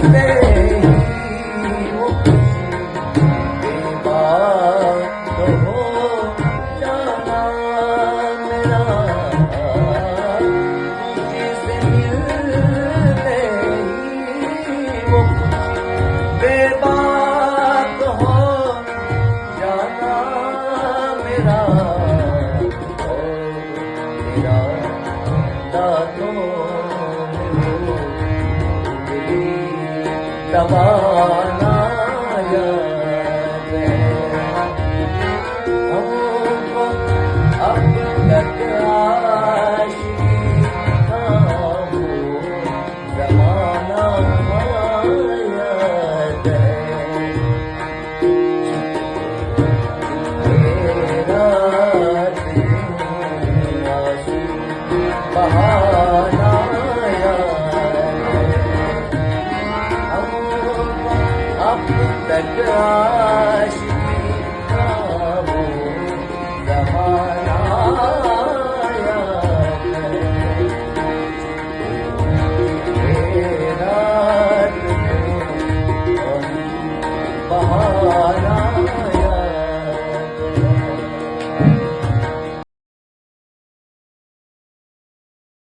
मिलते ही वो खुशी बेबाक हो जाना मेरा, तुझसे मिलते ही वो खुशी बेबाक हो जाना मेरा, तेरा दांतों में वो उंगली दबाना याद है। हमको अब तक आशिकी का वो ज़माना याद है। मेरा दिन आंसू बहाना याद है। हमको अब तक आशिकी का वो ज़माना याद है। मेरा दिन आंसू बहाना